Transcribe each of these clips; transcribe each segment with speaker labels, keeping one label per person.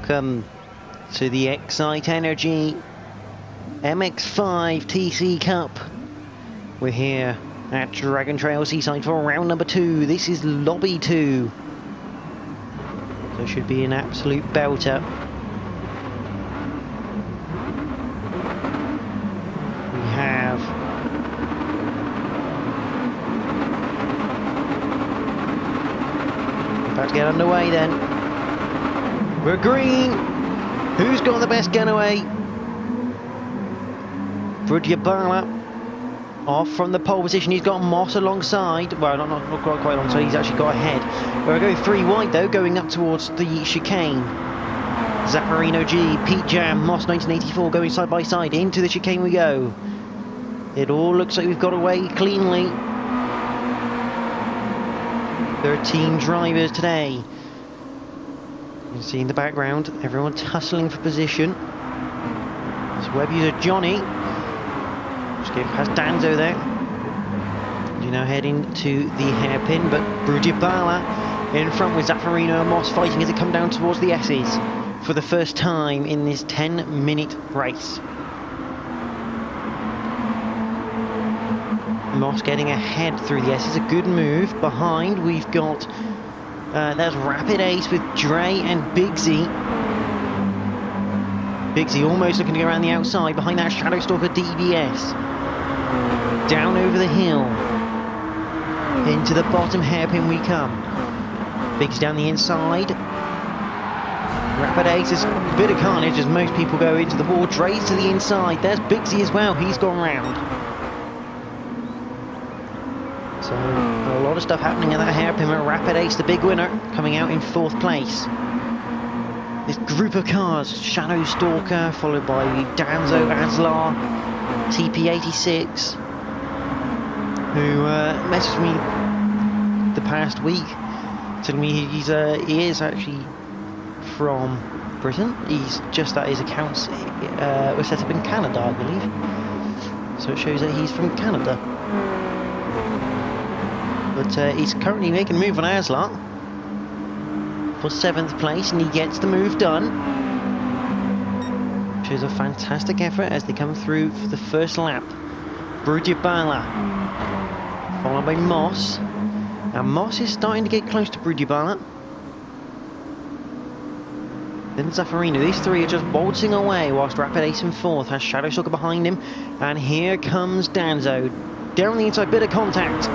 Speaker 1: Welcome to the XITE Enrgy MX-5 TC Cup. We're here at Dragon Trail Seaside for round number 2. This is lobby 2. So it should be an absolute belter. We have about to get underway then. We're green. Who's got the best getaway? Enrgy off from the pole position. He's got Moss alongside. Well, not quite alongside. He's actually got ahead. We're going 3 wide though, going up towards the chicane. Zaffarino G, Pete Jam, Moss 1984 going side by side. Into the chicane we go. It all looks like we've got away cleanly. 13 drivers today. You can see in the background, everyone tussling for position. It's web user Johnny. Just get past Danzo there. You now heading to the hairpin, but Enrgy in front with Zaffarino and Moss fighting as they come down towards the S's for the first time in this 10-minute race. Moss getting ahead through the S's, a good move. Behind we've got there's Rapid Ace with Dre and Bigsy. Bigsy almost looking to go around the outside. Behind that, Shadow Stalker DBS. Down over the hill. Into the bottom hairpin we come. Bigsy down the inside. Rapid Ace is a bit of carnage as most people go into the wall. Dre's to the inside. There's Bigsy as well. He's gone round. So a lot of stuff happening at that hairpin. Rapid Ace, the big winner, coming out in 4th place. This group of cars, Shadow Stalker, followed by Danzo, Aslar, TP86, who messaged me the past week, telling me he is actually from Britain. He's just that his accounts were set up in Canada, I believe. So it shows that he's from Canada. But he's currently making a move on Aslar for 7th place, and he gets the move done. Shows a fantastic effort as they come through for the first lap. Enrgy followed by Moss. And Moss is starting to get close to Enrgy. Then Zaffarino. These three are just waltzing away whilst Rapid Ace in 4th has Shadow Stalker behind him. And here comes Danzo. Down the inside, bit of contact.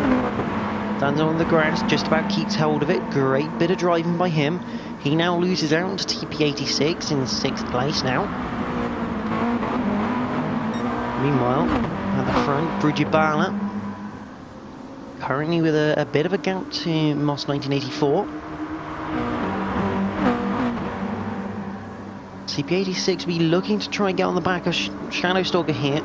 Speaker 1: Danzo on the grass, just about keeps hold of it. Great bit of driving by him. He now loses out to TP86 in 6th place now. Meanwhile, at the front, Enrgy currently with a bit of a gap to Moss 1984. TP86 will be looking to try and get on the back of Shadow Stalker here.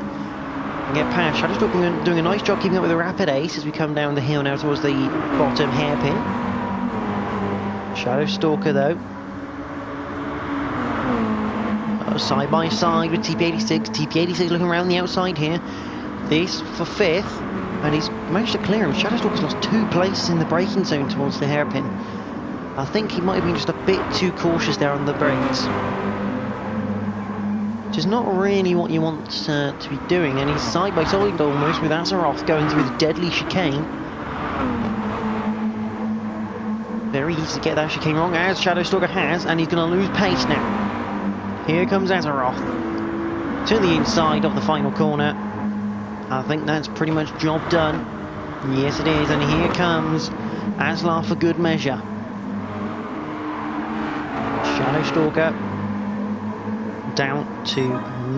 Speaker 1: Get past. Shadow Stalker doing a nice job keeping up with the Rapid Ace as we come down the hill now towards the bottom hairpin. Shadow Stalker though, side by side with TP86. TP86 looking around the outside here. This for 5th, and he's managed to clear him. Shadow Stalker's lost 2 places in the braking zone towards the hairpin. I think he might have been just a bit too cautious there on the brakes, which is not really what you want to be doing. And he's side by side almost with Azeroth going through the deadly chicane. Very easy to get that chicane wrong, as Shadow Stalker has, and he's going to lose pace now. Here comes Azeroth to the inside of the final corner. I think that's pretty much job done. Yes it is, and here comes Aslar for good measure. Shadow Stalker down to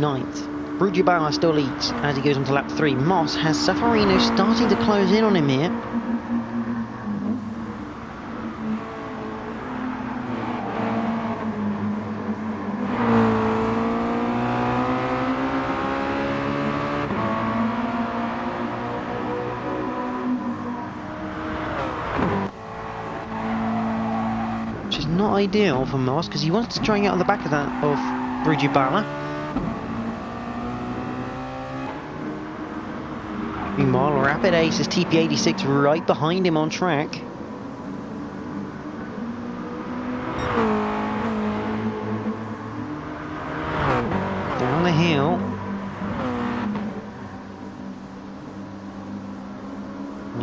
Speaker 1: 9th. Enrgy still leads as he goes on to lap 3. Moss has Zaffarino starting to close in on him here. Which is not ideal for Moss because he wants to try and get on the back of that of Enrgy. Meanwhile, Rapid Ace is TP86 right behind him on track. hill.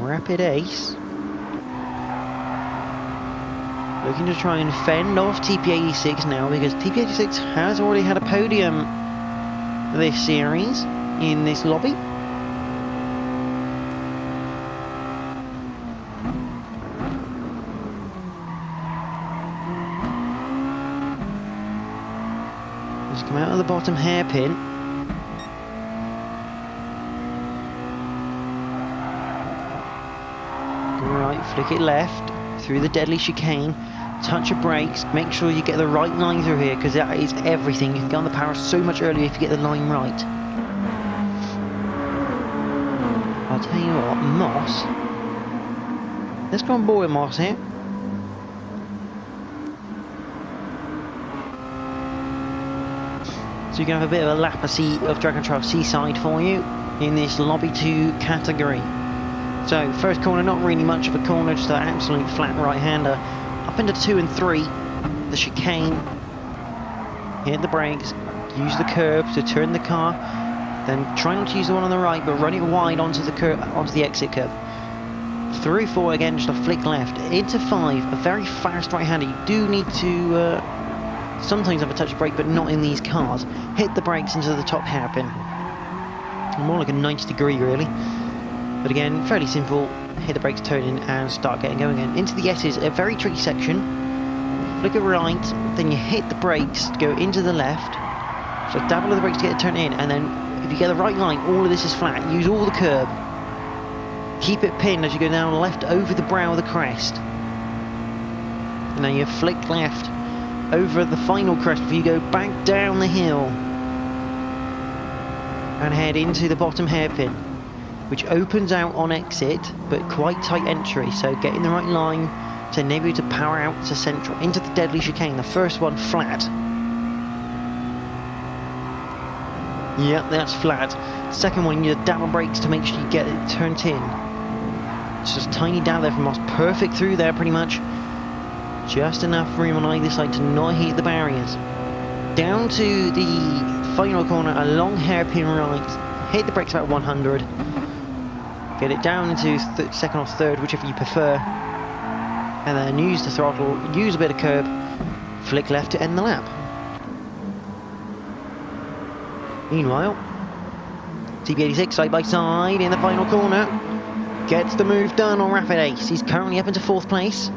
Speaker 1: Rapid Ace. Looking to try and fend off TP86 now, because TP86 has already had a podium this series in this lobby. Just come out of the bottom hairpin. Right, flick it left through the deadly chicane. Touch of brakes, make sure you get the right line through here, because that is everything. You can get on the power so much earlier if you get the line right. I'll tell you what, Moss. Let's go on board with Moss here. So you can have a bit of a lap of Dragon Trial Seaside for you in this Lobby 2 category. So, first corner, not really much of a corner, just an absolute flat right-hander. Up into 2 and 3, the chicane, hit the brakes, use the curb to turn the car, then try not to use the one on the right, but run it wide onto the curb, onto the exit curb. Through 4 again, just a flick left. Into 5, a very fast right-hander. You do need to sometimes have a touch of brake, but not in these cars. Hit the brakes into the top hairpin. More like a 90 degree, really. But again, fairly simple. Hit the brakes, turn in, and start getting going again. Into the S's, a very tricky section. Flick it right, then you hit the brakes to go into the left. So dabble with the brakes to get it turned in, and then if you get the right line, all of this is flat. Use all the curb. Keep it pinned as you go down left over the brow of the crest. And then you flick left over the final crest before you go back down the hill. And head into the bottom hairpin, which opens out on exit, but quite tight entry, so getting the right line to enable you to power out to central, into the deadly chicane, the first one flat. Yep, that's flat. Second one, you need to dabble brakes to make sure you get it turned in. It's just a tiny dab there from Moss, perfect through there pretty much. Just enough room on either side to not hit the barriers. Down to the final corner, a long hairpin right, hit the brakes about 100. Get it down into second or third, whichever you prefer. And then use the throttle, use a bit of curb, flick left to end the lap. Meanwhile, TP86 side by side in the final corner. Gets the move done on Rapid Ace. He's currently up into 4th place.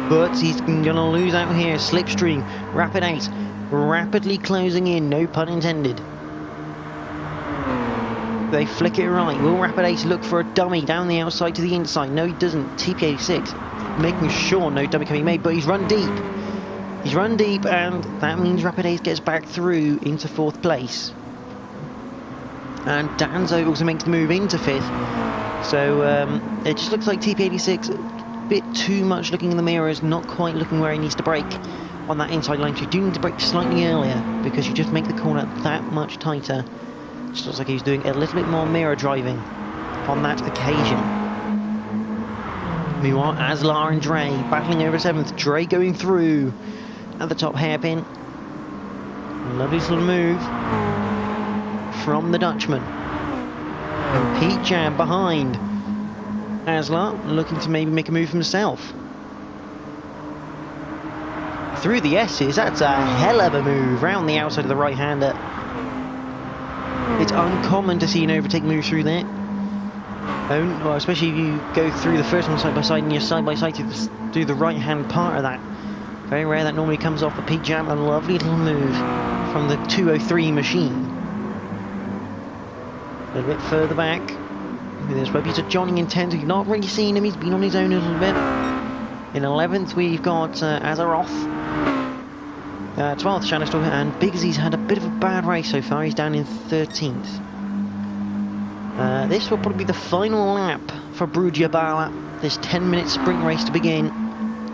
Speaker 1: But he's going to lose out here. Slipstream, Rapid Ace, rapidly closing in, no pun intended. They flick it right. Will Rapid Ace look for a dummy down the outside to the inside? No, he doesn't. TP86 making sure no dummy can be made, but he's run deep. He's run deep, and that means Rapid Ace gets back through into 4th place. And Danzo also makes the move into 5th. So it just looks like TP86 a bit too much looking in the mirrors, not quite looking where he needs to brake on that inside line. So you do need to brake slightly earlier, because you just make the corner that much tighter. Just looks like he's doing a little bit more mirror driving on that occasion. Meanwhile, Aslar and Dre battling over 7th. Dre going through at the top hairpin. Lovely little move from the Dutchman. And Pete Jam behind. Aslar looking to maybe make a move himself. Through the S's, that's a hell of a move round the outside of the right-hander. It's uncommon to see an overtake move through there. Well, especially if you go through the first one side by side and you're side by side through the right-hand part of that. Very rare that normally comes off. But Pete Jam, a lovely little move from the 203 machine. A little bit further back. There's Webby's Johnny in 10th. We've not really seen him. He's been on his own a little bit. In 11th, we've got Azaroth. 12th, Shadowstalker, and Bigsy's had a bit of a bad race so far. He's down in 13th. This will probably be the final lap for Brujabala. This 10-minute sprint race to begin.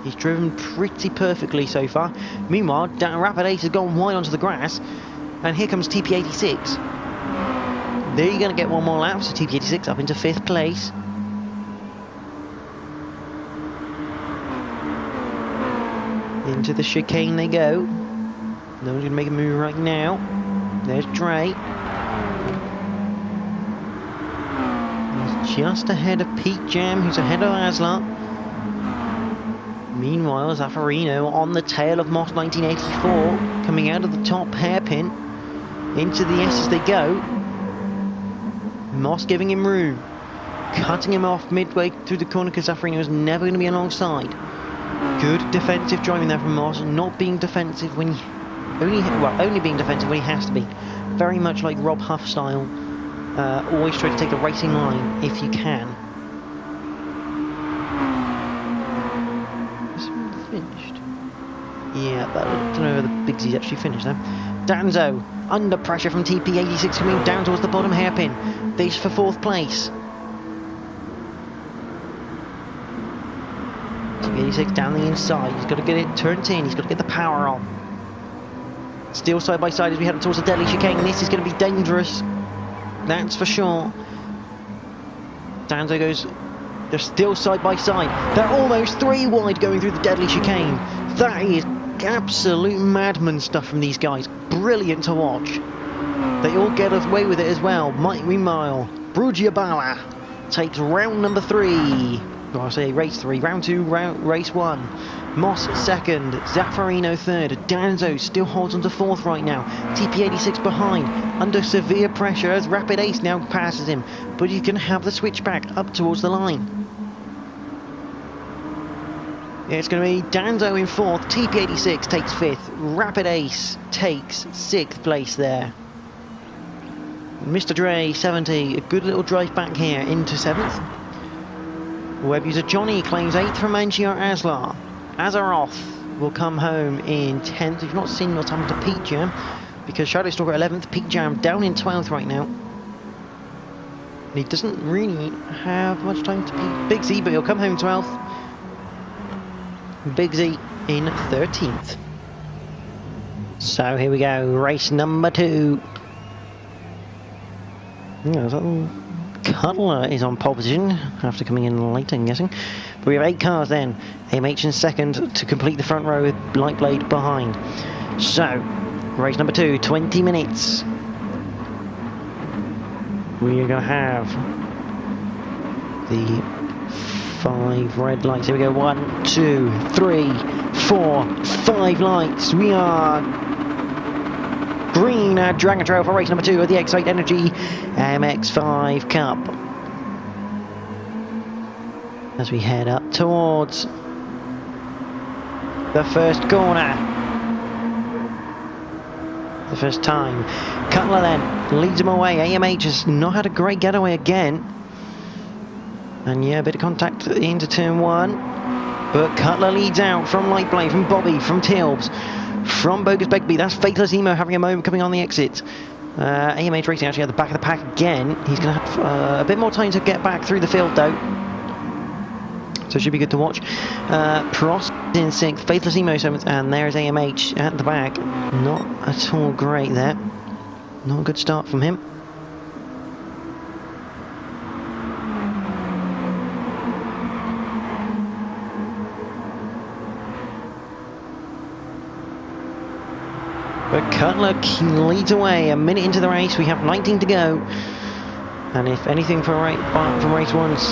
Speaker 1: He's driven pretty perfectly so far. Meanwhile, Rapid Ace has gone wide onto the grass, and here comes TP86. There you're going to get one more lap, so TP86 up into 5th place. Into the chicane they go. No one's going to make a move right now. There's Dre. He's just ahead of Pete Jam, who's ahead of Aslar. Meanwhile, Zaffarino on the tail of Moss 1984, coming out of the top hairpin into the S as they go. Moss giving him room, cutting him off midway through the corner because Zaffarino is never going to be alongside. Good defensive driving there from Moss, not being defensive when he only being defensive when he has to be. Very much like Rob Huff style. Always try to take the racing line if you can. Is it finished? Yeah, I don't know whether the Big Z's actually finished there. Danzo, under pressure from TP86 coming down towards the bottom hairpin. This for 4th place. TP86 down the inside. He's got to get it turned in. He's got to get the power on. Still side by side as we head towards the deadly chicane. This is going to be dangerous. That's for sure. Danzo goes. They're still side by side. They're almost 3 wide going through the deadly chicane. That is absolute madman stuff from these guys. Brilliant to watch. They all get away with it as well. Meanwhile, Brugiabala takes round number 3. Well, I say race 3. Round 2, race 1. Moss 2nd, Zaffarino 3rd, Danzo still holds on to 4th right now. TP86 behind, under severe pressure as Rapid Ace now passes him, but he's going to have the switchback up towards the line. It's going to be Danzo in 4th, TP86 takes 5th, Rapid Ace takes 6th place there. Mr. Dre 70, a good little drive back here into 7th. Web user Johnny claims 8th from NGR Aslar. Azaroth will come home in 10th. You've not seen what's happened to Pete Jam, because Shadowstalker 11th, Pete Jam down in 12th right now. And he doesn't really have much time to beat Big Z, but he'll come home 12th. Big Z in 13th. So here we go, race number 2. Cutler is on pole position after coming in late, I'm guessing. But we have 8 cars then. AMH in 2nd to complete the front row with Lightblade behind. So, race number 2, 20 minutes. We are going to have the 5 red lights. Here we go, 1, 2, 3, 4, 5 lights. We are green at Dragon Trail for race number 2 of the XITE Enrgy MX-5 Cup. As we head up towards the first corner. The first time. Cutler then leads him away. AMH has not had a great getaway again. And yeah, a bit of contact into turn 1. But Cutler leads out from Lightblade, from Bobby, from Tilbs, from Bogus Begbie. That's Faithless Emo having a moment coming on the exit. AMH Racing actually at the back of the pack again. He's going to have a bit more time to get back through the field though. So it should be good to watch. Prost in 6th, Faithless Emo 7th, and there's AMH at the back. Not at all great there. Not a good start from him. But Cutler leads away. A minute into the race, we have 19 to go. And if anything from race 1's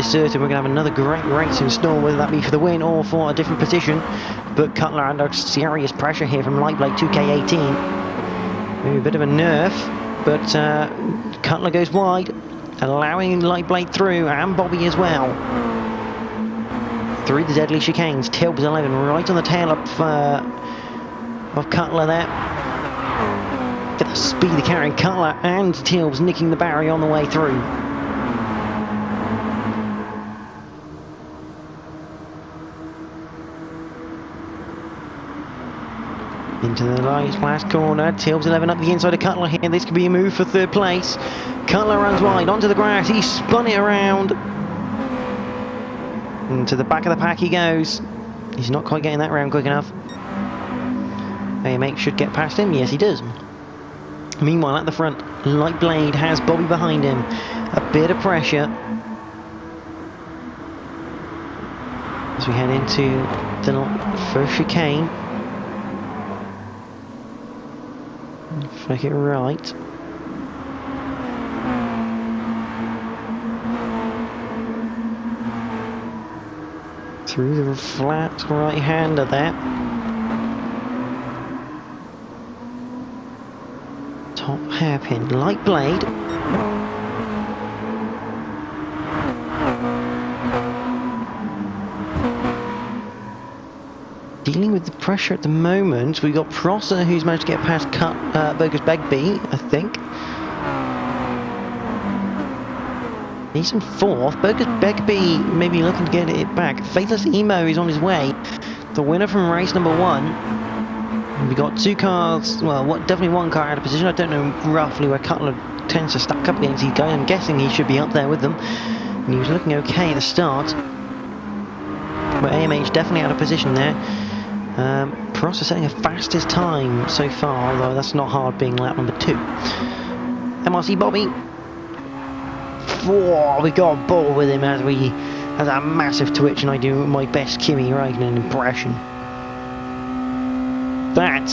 Speaker 1: certain, we're going to have another great race in store, whether that be for the win or for a different position. But Cutler under serious pressure here from Lightblade 2K18. Maybe a bit of a nerf, but Cutler goes wide, allowing Lightblade through, and Bobby as well. Through the deadly chicanes, Tilbs 11 right on the tail of Cutler there. Get the speed of carrying Cutler and Tilbs nicking the barrier on the way through. Into the last corner, Tilbs 11 up the inside of Cutler here. This could be a move for 3rd place. Cutler runs wide onto the grass, he spun it around. And to the back of the pack he goes. He's not quite getting that round quick enough. AMH should get past him, yes he does. Meanwhile at the front, Lightblade has Bobby behind him. A bit of pressure. as we head into the first chicane. Flick it right. Through the flat right-hander there. Top hairpin, light blade. Dealing with the pressure at the moment, we've got Prosser who's managed to get past Bogus Begbie, I think. He's in fourth. Bogus Begbie maybe looking to get it back. Faithless Emo is on his way. The winner from race number 1. We got 2 cars, well, definitely 1 car out of position. I don't know roughly where Cutler tends to stack up against these guys. I'm guessing he should be up there with them. And he was looking okay at the start. But AMH definitely out of position there. Prosser setting a fastest time so far, although that's not hard being lap number 2. MRC Bobby. Whoa, we got a ball with him as a massive twitch, and I do my best Kimi Räikkönen impression. That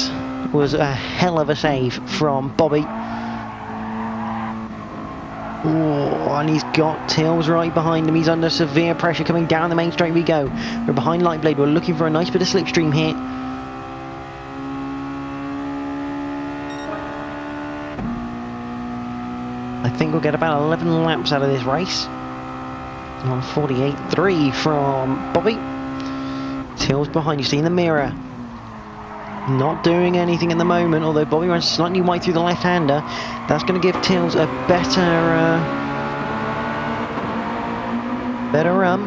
Speaker 1: was a hell of a save from Bobby. Oh, and he's got Tills right behind him. He's under severe pressure coming down the main straight we go. We're behind Lightblade. We're looking for a nice bit of slipstream here. I think we'll get about 11 laps out of this race. 1:48.3 from Bobby. Tills behind you, see in the mirror. Not doing anything at the moment, although Bobby runs slightly wide through the left-hander. That's going to give Tills a better run.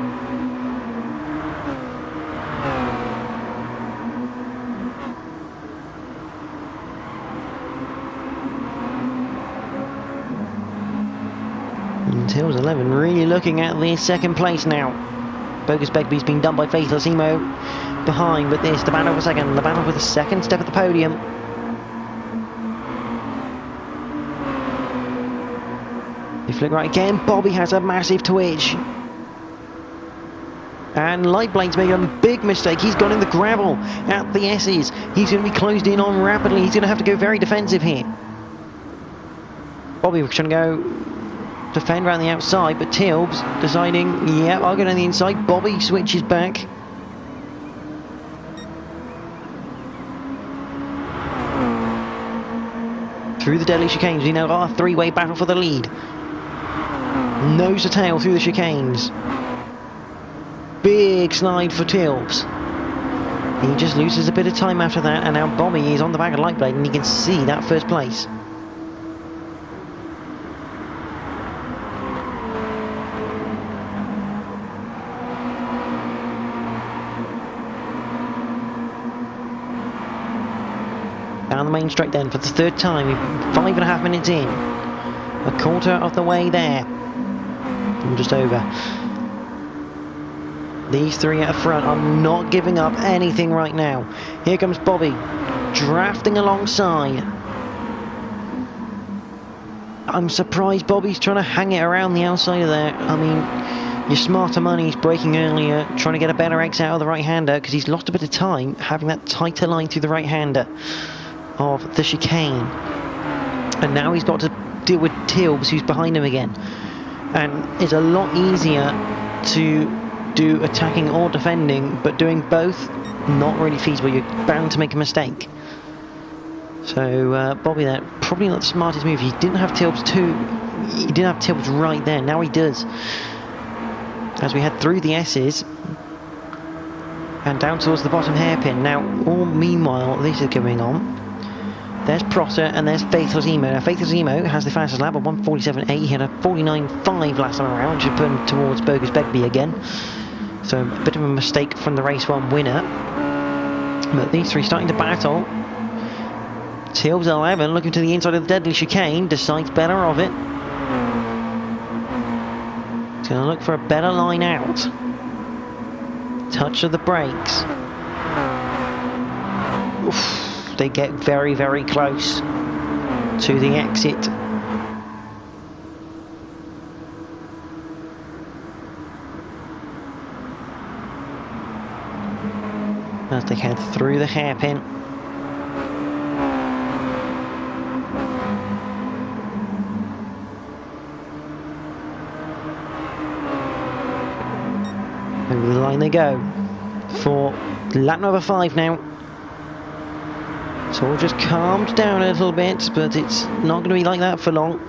Speaker 1: And Tills 11 really looking at the second place now. Bogus Begbie's been done by Faithless Emo behind, but there's the battle for second. The battle for the second step at the podium. They flick right again. Bobby has a massive twitch. And Lightblade's making a big mistake. He's gone in the gravel at the S's. He's going to be closed in on rapidly. He's going to have to go very defensive here. Bobby was trying to go defend around the outside, but Tills deciding, yeah, I'll go down the inside. Bobby switches back. Through the deadly chicanes, we now got a 3-way battle for the lead. Nose to tail through the chicanes. Big slide for Tills. He just loses a bit of time after that, and now Bobby is on the back of Lightblade, and he can see that first place. Down the main straight then for the third time, 5.5 minutes in. A quarter of the way there. I'm just over. These three at the front are not giving up anything right now. Here comes Bobby, drafting alongside. I'm surprised Bobby's trying to hang it around the outside of there. I mean, your smarter money's braking earlier, trying to get a better exit out of the right-hander, because he's lost a bit of time having that tighter line through the right-hander of the chicane. And now he's got to deal with Tills, who's behind him again. And it's a lot easier to do attacking or defending, but doing both, not really feasible. You're bound to make a mistake. So Bobby there, probably not the smartest move. He didn't have Tills he didn't have Tills right there. Now he does. As we head through the S's and down towards the bottom hairpin. Now, all meanwhile, this is going on. There's Prosser and there's Faithless Emo. Now, Faithless Emo has the fastest lap at 1:47.8. He had a 49.5 last time around, which put him towards Bogus Begbie again. So a bit of a mistake from the race 1 winner. But these three starting to battle. Tills 11 looking to the inside of the deadly chicane, decides better of it. He's going to look for a better line out. Touch of the brakes. Oof. They get very, very close to the exit. as they head through the hairpin. Over the line they go for lap number 5 now. It's all just calmed down a little bit, but it's not going to be like that for long.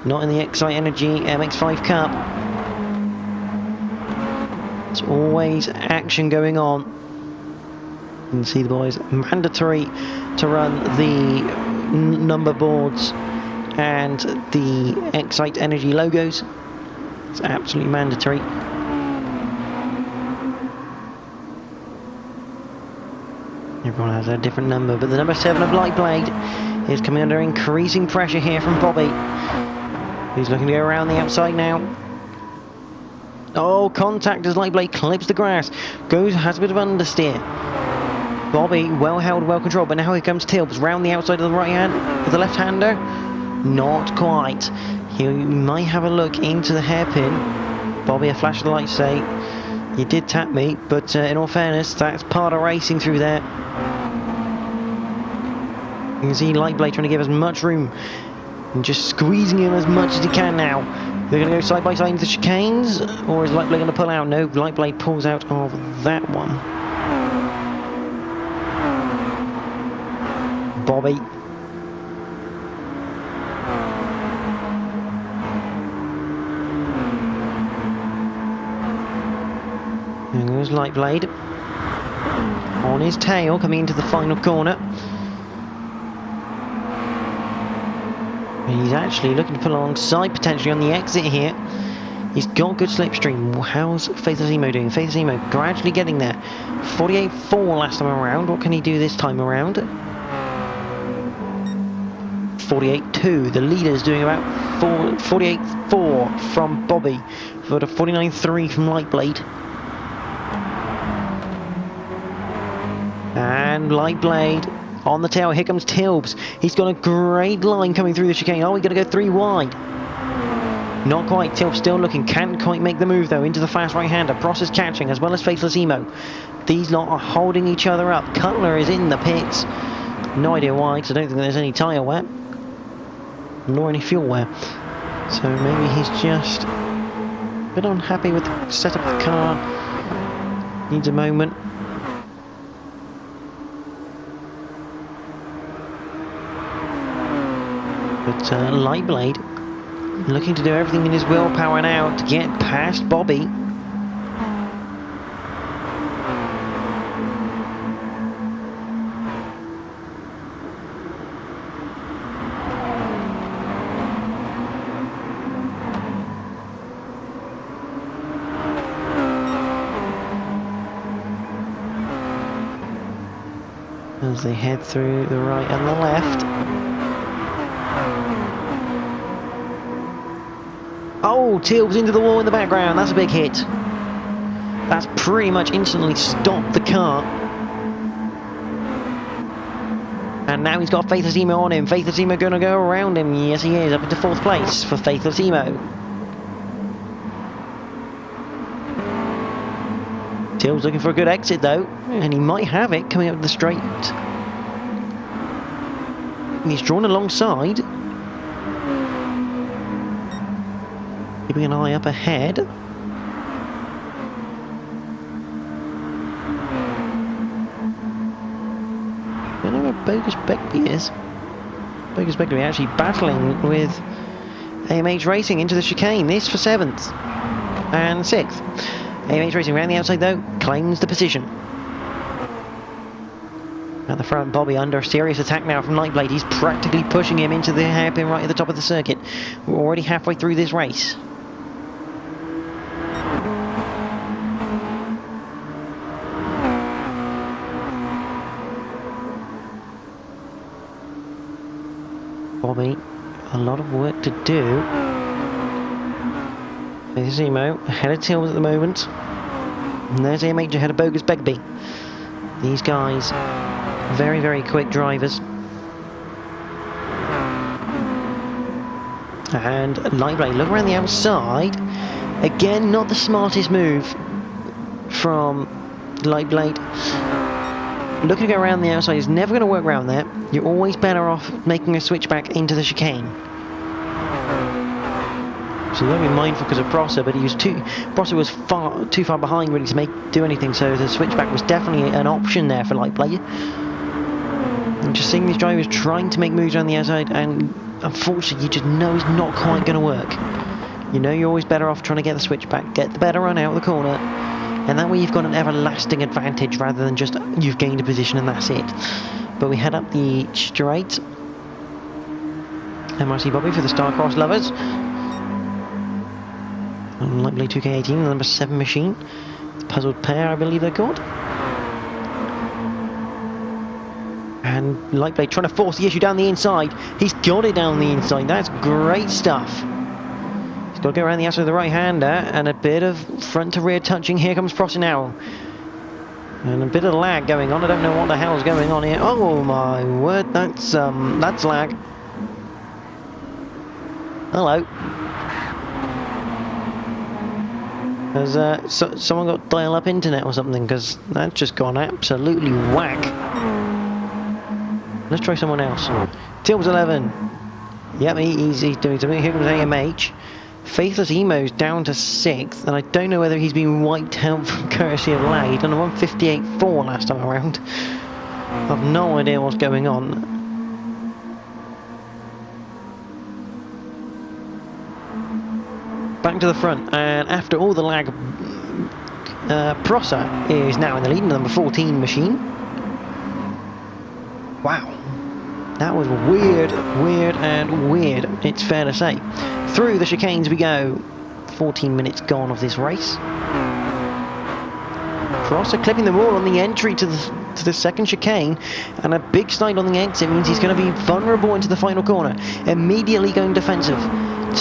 Speaker 1: Not in the XITE Enrgy MX-5 Cup. There's always action going on. You can see the boys mandatory to run the number boards and the XITE Enrgy logos. It's absolutely mandatory. Everyone has a different number, but the number 7 of Light Blade is coming under increasing pressure here from Bobby. He's looking to go around the outside now. Oh, contact as Light Blade clips the grass. Has a bit of understeer. Bobby, well held, well controlled, but now here comes Tilbs round the outside of the right hand, of the left hander. Not quite. He might have a look into the hairpin. Bobby, a flash of the light say, you did tap me, but in all fairness, that's part of racing through there. You can see Light Blade trying to give as much room and just squeezing him as much as he can now. They're going to go side by side into the chicanes, or is Light Blade going to pull out? No, Light Blade pulls out of that one. Bobby. There goes Light Blade. On his tail, coming into the final corner. He's actually looking to pull alongside potentially on the exit here. He's got good slipstream. How's Faithless Emo doing? Faithless Emo gradually getting there. 48.4 last time around. What can he do this time around? 48.2. The leader's doing about 48.4 from Bobby. For the 49.3 from Light Blade. And Light Blade on the tail. Here comes Tilbs. He's got a great line coming through the chicane. Are we going to go 3 wide? Not quite. Tilbs still looking. Can't quite make the move though into the fast right-hander. Pross is catching as well as Faithless Emo. These lot are holding each other up. Cutler is in the pits. No idea why, because I don't think there's any tyre wear. Nor any fuel wear. So maybe he's just a bit unhappy with the setup of the car. Needs a moment. But Light Blade looking to do everything in his willpower now to get past Bobby. As they head through the right and the left. Oh, Tilbs into the wall in the background. That's a big hit. That's pretty much instantly stopped the car. And now he's got Faithless Emo on him. Faithless Emo going to go around him. Yes, he is. Up into 4th place for Faithless Emo. Tilbs looking for a good exit though. And he might have it coming up the straight. He's drawn alongside. Keeping an eye up ahead. I don't know where Bogus Begbie is. Bogus Begbie actually battling with AMH Racing into the chicane. This for 7th and 6th. AMH Racing around the outside though, claims the position. At the front, Bobby under serious attack now from Light Blade. He's practically pushing him into the hairpin right at the top of the circuit. We're already halfway through this race. Bobby, a lot of work to do. There's Emo ahead of Tilbs at the moment. And there's AMH ahead of Bogus Begbie. These guys, very, very quick drivers. And Light Blade, look around the outside. Again, not the smartest move from Light Blade. looking to go around the outside is never going to work around there. You're always better off making a switch back into the chicane. So you've got to be mindful because of Prosser, but Prosser was too far behind really to do anything, so the switchback was definitely an option there for light play. And just seeing these drivers trying to make moves around the outside, and unfortunately you just know it's not quite going to work. You know you're always better off trying to get the switchback, get the better run out of the corner, and that way you've got an everlasting advantage rather than just you've gained a position and that's it. But we head up the straight. MRC Bobby for the Starcross lovers. Light Blade 2K18, the number 7 machine. The puzzled pair, I believe they're called. And Light Blade trying to force the issue down the inside. He's got it down the inside. That's great stuff. He's got to go around the outside of the right-hander, and a bit of front to rear touching. Here comes Prosser now. And a bit of lag going on. I don't know what the hell's going on here. Oh my word, that's lag. Hello. Has someone got dial-up internet or something? Because that's just gone absolutely whack. Let's try someone else. Tills 11. Yep, he's doing something. Here comes AMH. Faithless Emo's down to 6th, and I don't know whether he's been wiped out from courtesy of lag. He'd done a 158.4 last time around. I've no idea what's going on. Back to the front, and after all the lag, Prosser is now in the lead, number 14 machine. Wow, that was weird, it's fair to say. Through the chicanes we go. 14 minutes gone of this race. Prosser clipping the wall on the entry to the second chicane, and a big slide on the exit means he's going to be vulnerable into the final corner. Immediately going defensive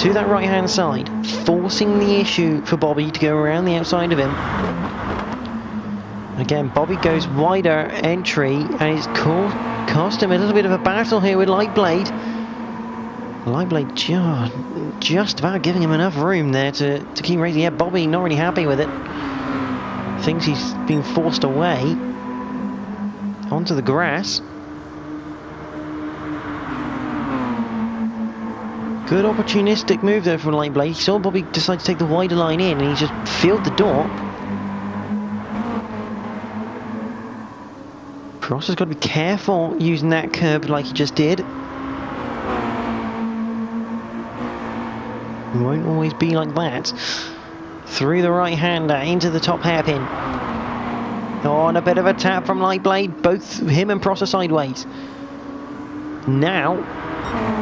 Speaker 1: to that right hand side, forcing the issue for Bobby to go around the outside of him. Again, Bobby goes wider entry, and it's cost him a little bit of a battle here with Light Blade. Light Blade just about giving him enough room there to keep racing. Yeah, Bobby not really happy with it. Thinks he's been forced away onto the grass. Good opportunistic move there from Light Blade. He saw Bobby decide to take the wider line in, and he just filled the door. Prosser's got to be careful using that curb like he just did. It won't always be like that. Through the right-hander into the top hairpin. Oh, and a bit of a tap from Light Blade. Both him and Prosser sideways. Now,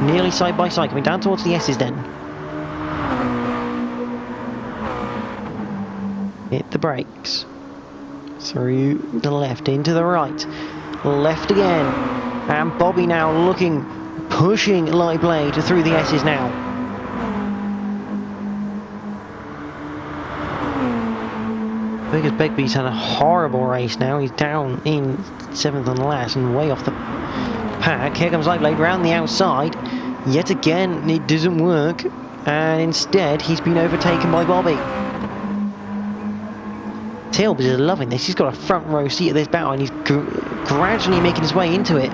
Speaker 1: nearly side by side, coming down towards the S's then. Hit the brakes. Through the left, into the right. Left again. And Bobby now looking, pushing Light Blade through the S's now. Because Begbie's had a horrible race now. He's down in 7th and last and way off the pack. Here comes Light Blade round the outside. Yet again, it doesn't work. And instead, he's been overtaken by Bobby. Tills is loving this. He's got a front row seat at this battle, and he's gradually making his way into it.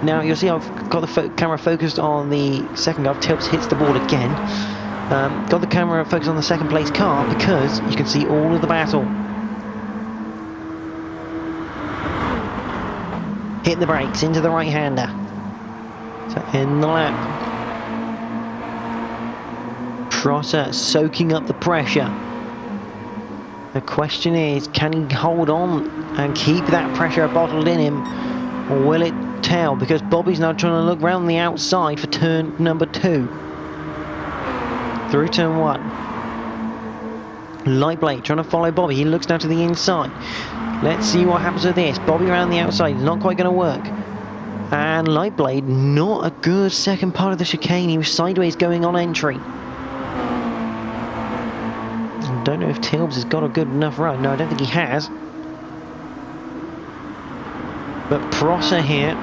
Speaker 1: Now, you'll see I've got the camera focused on the second car. Tills hits the board again. Got the camera focused on the second place car because you can see all of the battle. Hit the brakes into the right-hander. So in the lap. Prosser soaking up the pressure. The question is, can he hold on and keep that pressure bottled in him, or will it tell? Because Bobby's now trying to look round the outside for turn number 2. Through turn 1. Light Blade trying to follow Bobby. He looks now to the inside. Let's see what happens with this. Bobby around the outside, not quite going to work. And Light Blade, not a good second part of the chicane. He was sideways going on entry. Don't know if Tills has got a good enough run. No, I don't think he has. But Prosser here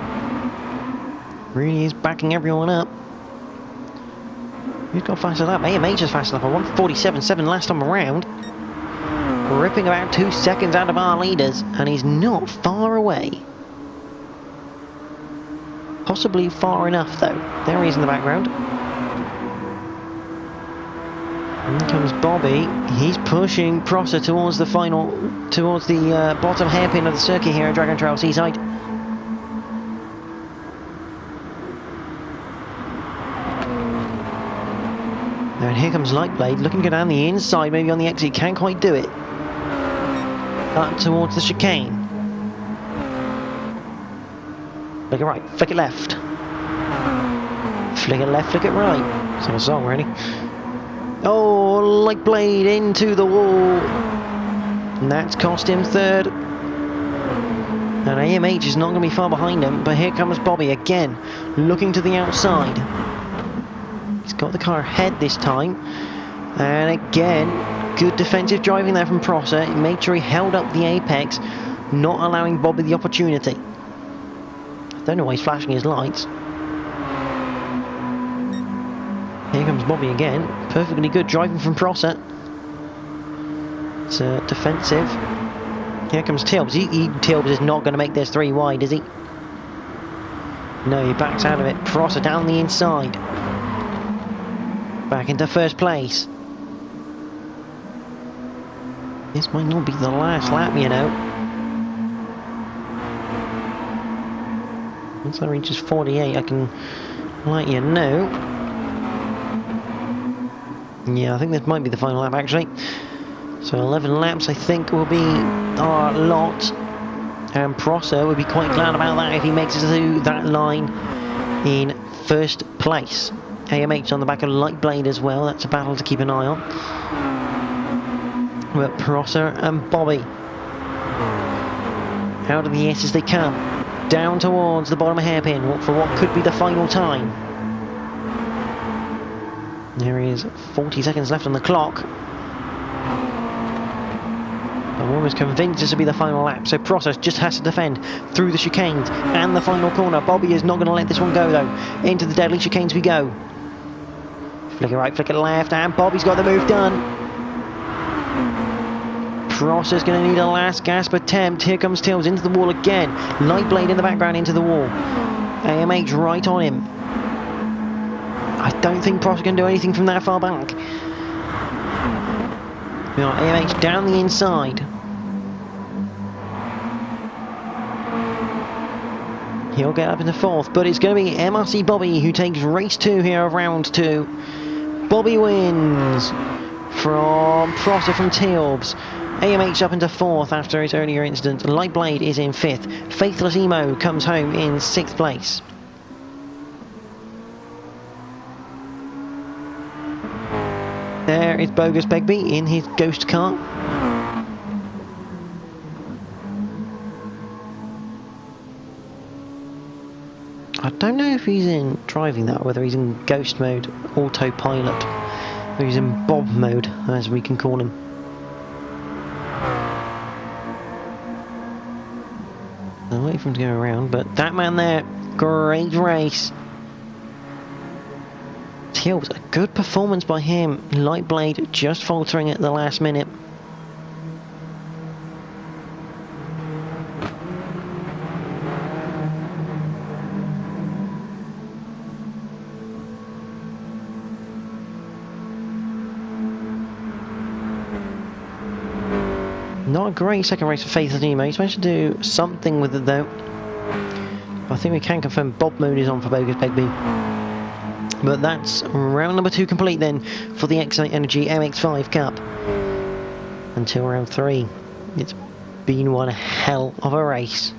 Speaker 1: really is backing everyone up. Who's got faster lap? AMH is fast enough. 147.7 last time around. ripping about 2 seconds out of our leaders, and he's not far away. Possibly far enough though. There he is in the background. And here comes Bobby. He's pushing Prosser towards the bottom hairpin of the circuit here at Dragon Trail Seaside. And here comes Lightblade, looking to go down the inside, maybe on the exit, can't quite do it. Up towards the chicane. Flick it right, flick it left. Flick it left, flick it right. It's not a song, really. Oh, Lightblade into the wall. And that's cost him third. And AMH is not going to be far behind him, but here comes Bobby again, looking to the outside. He's got the car ahead this time. And again, good defensive driving there from Prosser. He made sure he held up the apex, not allowing Bobby the opportunity. I don't know why he's flashing his lights. Here comes Bobby again. Perfectly good driving from Prosser. It's defensive. Here comes Tilbs. Tilbs is not going to make this 3 wide, is he? No, he backs out of it. Prosser down the inside. Back into first place. This might not be the last lap, you know. Once that reaches 48, I can let you know. Yeah, I think this might be the final lap, actually. So 11 laps, I think, will be our lot. And Prosser would be quite glad about that if he makes it to that line in first place. AMH on the back of Lightblade as well. That's a battle to keep an eye on. But Prosser and Bobby out of the S as they come. Down towards the bottom hairpin for what could be the final time. There is 40 seconds left on the clock. I'm almost convinced this will be the final lap, so Prosser just has to defend through the chicanes and the final corner. Bobby is not going to let this one go though. Into the deadly chicanes we go. Flick it right, flick it left, and Bobby's got the move done. Prosser's going to need a last gasp attempt. Here comes Tills into the wall again. Lightblade in the background into the wall. AMH right on him. I don't think Prosser can do anything from that far back. We got AMH down the inside. He'll get up into fourth, but it's going to be MRC Bobby who takes race 2 here of round 2. Bobby wins from Prosser from Tilbs. AMH up into fourth after his earlier incident. Lightblade is in 5th. Faithless Emo comes home in 6th place. There is Bogus Begbie in his ghost car. I don't know if he's in driving that, whether he's in ghost mode, autopilot, or he's in Bob mode, as we can call him. I'll wait for him to go around, but that man there, great race. Tills, a good performance by him. Lightblade just faltering at the last minute. Not a great second race for Faithless Emo. He's managed to do something with it though. I think we can confirm Bob mode is on for Bogus Begbie. But that's round number 2 complete then for the XITE Enrgy MX-5 Cup. Until round 3. It's been one hell of a race.